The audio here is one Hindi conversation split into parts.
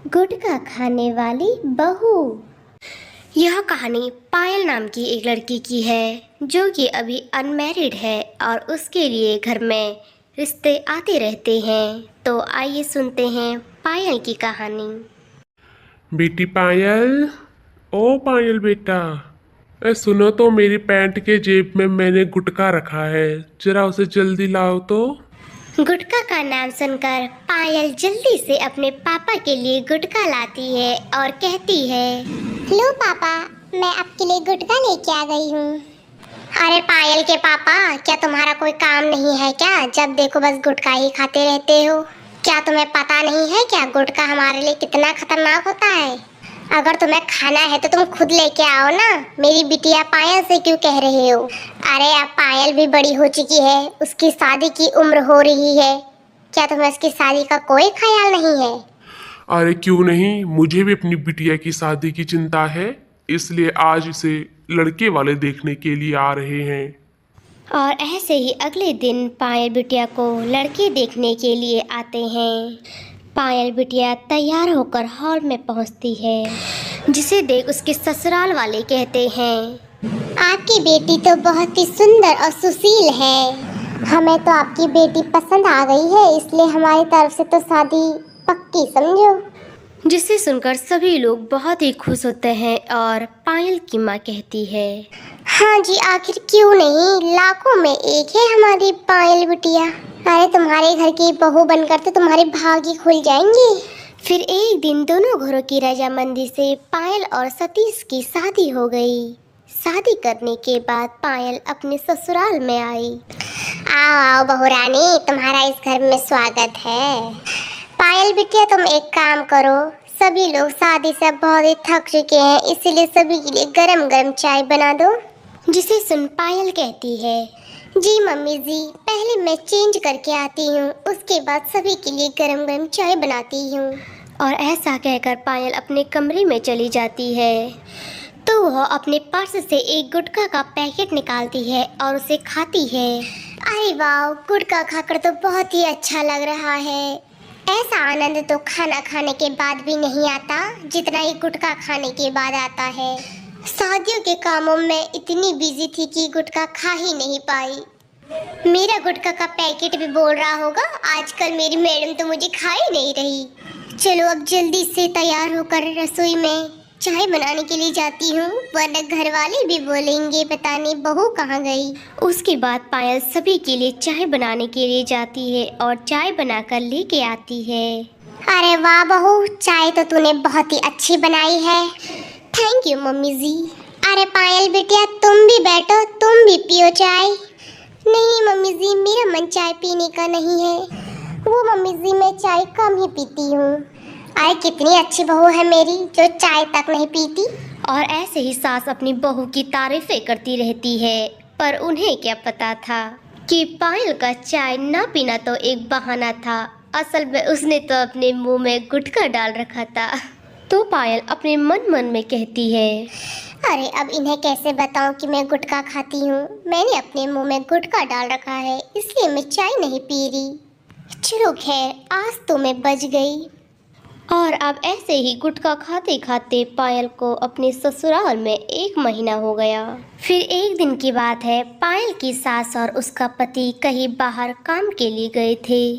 गुटखा खाने वाली बहू। यह कहानी पायल नाम की एक लड़की की है जो कि अभी अनमैरिड है और उसके लिए घर में रिश्ते आते रहते हैं। तो आइए सुनते हैं पायल की कहानी। बेटी पायल। ओ पायल बेटा। सुनो तो, मेरी पैंट के जेब में मैंने गुटका रखा है, जरा उसे जल्दी लाओ तो। गुटखा का नाम सुनकर पायल जल्दी से अपने पापा के लिए गुटखा लाती है और कहती है, लो पापा, मैं आपके लिए गुटखा लेके आ गई हूँ। अरे पायल के पापा, क्या तुम्हारा कोई काम नहीं है क्या? जब देखो बस गुटखा ही खाते रहते हो। क्या तुम्हें पता नहीं है क्या गुटखा हमारे लिए कितना खतरनाक होता है? अगर तुम्हें खाना है तो तुम खुद लेके आओ ना, मेरी बिटिया पायल से क्यों कह रहे हो? अरे अब पायल भी बड़ी हो चुकी है, उसकी शादी की उम्र हो रही है। क्या तुम्हें उसकी शादी का कोई ख्याल नहीं है? अरे क्यों नहीं, मुझे भी अपनी बिटिया की शादी की चिंता है, इसलिए आज इसे लड़के वाले देखने के लिए आ रहे हैं। और ऐसे ही अगले दिन पायल बिटिया को लड़के देखने के लिए आते हैं। पायल बिटिया तैयार होकर हॉल में पहुंचती है, जिसे देख उसके ससुराल वाले कहते हैं, आपकी बेटी तो बहुत ही सुंदर और सुशील है। हमें तो आपकी बेटी पसंद आ गई है, इसलिए हमारी तरफ से तो शादी पक्की समझो। जिसे सुनकर सभी लोग बहुत ही खुश होते हैं और पायल की माँ कहती है, हाँ जी, आखिर क्यों नहीं, लाखों में एक है हमारी पायल बिटिया। अरे तुम्हारे घर की बहू बनकर तो तुम्हारे भाग्य खुल जाएंगे। फिर एक दिन दोनों घरों की रजामंदी से पायल और सतीश की शादी हो गई। शादी करने के बाद पायल अपने ससुराल में आई। आओ आओ बहू रानी, तुम्हारा इस घर में स्वागत है। पायल बिटिया तुम एक काम करो, सभी लोग शादी से बहुत ही थक चुके हैं, इसीलिए सभी के लिए गरम गरम चाय बना दो। जिसे सुन पायल कहती है, जी मम्मी जी, पहले मैं चेंज करके आती हूँ, उसके बाद सभी के लिए गरम गरम चाय बनाती हूँ। और ऐसा कहकर पायल अपने कमरे में चली जाती है। तो वह अपने पर्स से एक गुटखा का पैकेट निकालती है और उसे खाती है। अरे वाह, गुटखा खाकर तो बहुत ही अच्छा लग रहा है। ऐसा आनंद तो खाना खाने के बाद भी नहीं आता जितना ये गुटखा खाने के बाद आता है। शादियों के कामों में इतनी बिजी थी कि गुटखा खा ही नहीं पाई। मेरा गुटखा का पैकेट भी बोल रहा होगा, आजकल मेरी मैडम तो मुझे खा ही नहीं रही। चलो अब जल्दी से तैयार होकर रसोई में चाय बनाने के लिए जाती हूँ, वरना घर वाले भी बोलेंगे पता नहीं बहू कहाँ गई। उसके बाद पायल सभी के लिए चाय बनाने के लिए जाती है और चाय बनाकर लेके आती है। अरे वाह बहू, चाय तो तूने बहुत ही अच्छी बनाई है। थैंक यू मम्मी जी। अरे पायल बिटिया तुम भी बैठो, तुम भी पियो चाय। नहीं मम्मी जी, मेरा मन चाय पीने का नहीं है। वो मम्मी जी, मैं चाय कम ही पीती हूँ। अरे कितनी अच्छी बहू है मेरी, जो चाय तक नहीं पीती। और ऐसे ही सास अपनी बहू की तारीफें करती रहती है, पर उन्हें क्या पता था कि पायल का चाय ना पीना तो एक बहाना था, असल में उसने तो अपने मुंह में गुटखा डाल रखा था। तो पायल अपने मन मन में कहती है, अरे अब इन्हें कैसे बताऊं कि मैं गुटखा खाती हूँ। मैंने अपने मुंह में गुटखा डाल रखा है, इसलिए मैं चाय नहीं पी रही। चलो खैर, आज तो मैं बच गई। और अब ऐसे ही गुटखा खाते खाते पायल को अपने ससुराल में 1 महीना हो गया। फिर एक दिन की बात है, पायल की सास और उसका पति कहीं बाहर काम के लिए गए थे।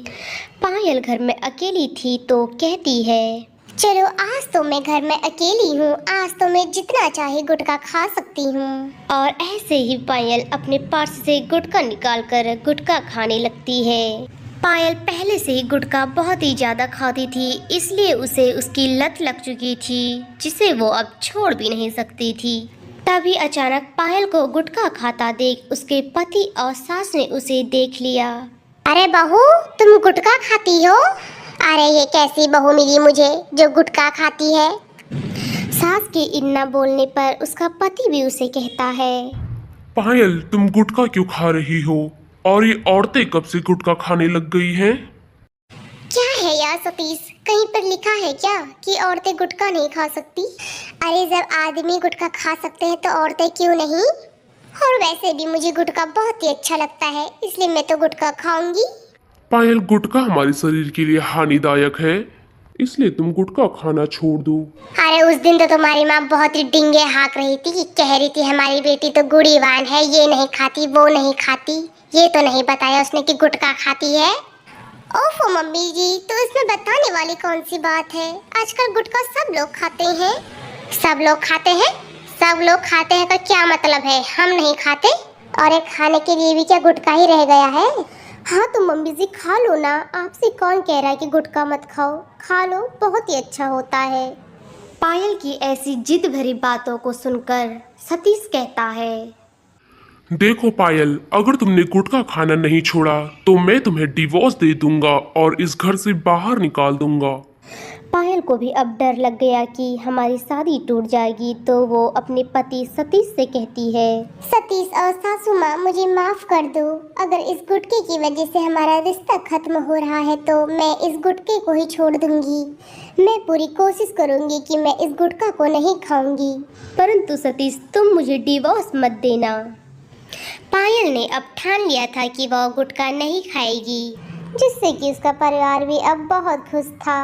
पायल घर में अकेली थी तो कहती है, चलो आज तो मैं घर में अकेली हूँ, आज तो मैं जितना चाहे गुटखा खा सकती हूँ। और ऐसे ही पायल अपने पर्स से गुटखा निकालकर गुटखा खाने लगती है। पायल पहले से ही गुटखा बहुत ही ज़्यादा खाती थी, इसलिए उसे उसकी लत लग चुकी थी, जिसे वो अब छोड़ भी नहीं सकती थी। तभी अचानक पायल को गुटखा खाता देख उसके पति और सास ने उसे देख लिया। अरे बहू, तुम गुटखा खाती हो? अरे ये कैसी बहू मिली मुझे जो गुटखा खाती है? सास के इतना बोलने पर उसका पति भी उसे कहता है, पायल, तुम गुटखा क्यों खा रही हो? और ये औरतें कब से गुटखा खाने लग गई हैं? क्या है यार सतीश, कहीं पर लिखा है क्या कि औरतें गुटखा नहीं खा सकती? अरे जब आदमी गुटखा खा सकते हैं तो औरतें क्यों नहीं? और वैसे भी मुझे गुटखा बहुत ही अच्छा लगता है, इसलिए मैं तो गुटखा खाऊंगी। पायल, गुटखा हमारे शरीर के लिए हानिदायक है, इसलिए तुम गुटखा खाना छोड़ दो। अरे उस दिन तो तुम्हारी माँ बहुत ही डिंगे हाँक रही थी, कह रही थी हमारी बेटी तो गुड़ीवान है, ये नहीं खाती वो नहीं खाती। ये तो नहीं बताया उसने कि गुटखा खाती है। ओफो मम्मी जी, तो इसमें बताने वाली कौन सी बात है? आजकल गुटखा सब लोग खाते हैं। सब लोग खाते हैं? सब लोग खाते हैं का क्या मतलब है? हम नहीं खाते? और एक खाने के लिए भी क्या गुटखा ही रह गया है? हाँ तो मम्मी जी खा लो ना, आपसे कौन कह रहा है कि गुटखा मत खाओ, खा लो, बहुत ही अच्छा होता है। पायल की ऐसी जिद भरी बातों को सुनकर सतीश कहता है, देखो पायल, अगर तुमने गुटखा खाना नहीं छोड़ा तो मैं तुम्हें डिवोर्स दे दूंगा और इस घर से बाहर निकाल दूंगा। पायल को भी अब डर लग गया कि हमारी शादी टूट जाएगी, तो वो अपने पति सतीश से कहती है, सतीश और सासू माँ मुझे माफ कर दो। अगर इस गुटके की वजह से हमारा रिश्ता खत्म हो रहा है तो मैं इस गुटके को ही छोड़ दूंगी। मैं पूरी कोशिश करूंगी कि मैं इस गुटखा को नहीं खाऊंगी, परंतु सतीश तुम मुझे डिवोर्स मत देना। पायल ने अब ठान लिया था कि वह गुटखा नहीं खाएगी, जिससे कि उसका परिवार भी अब बहुत खुश था।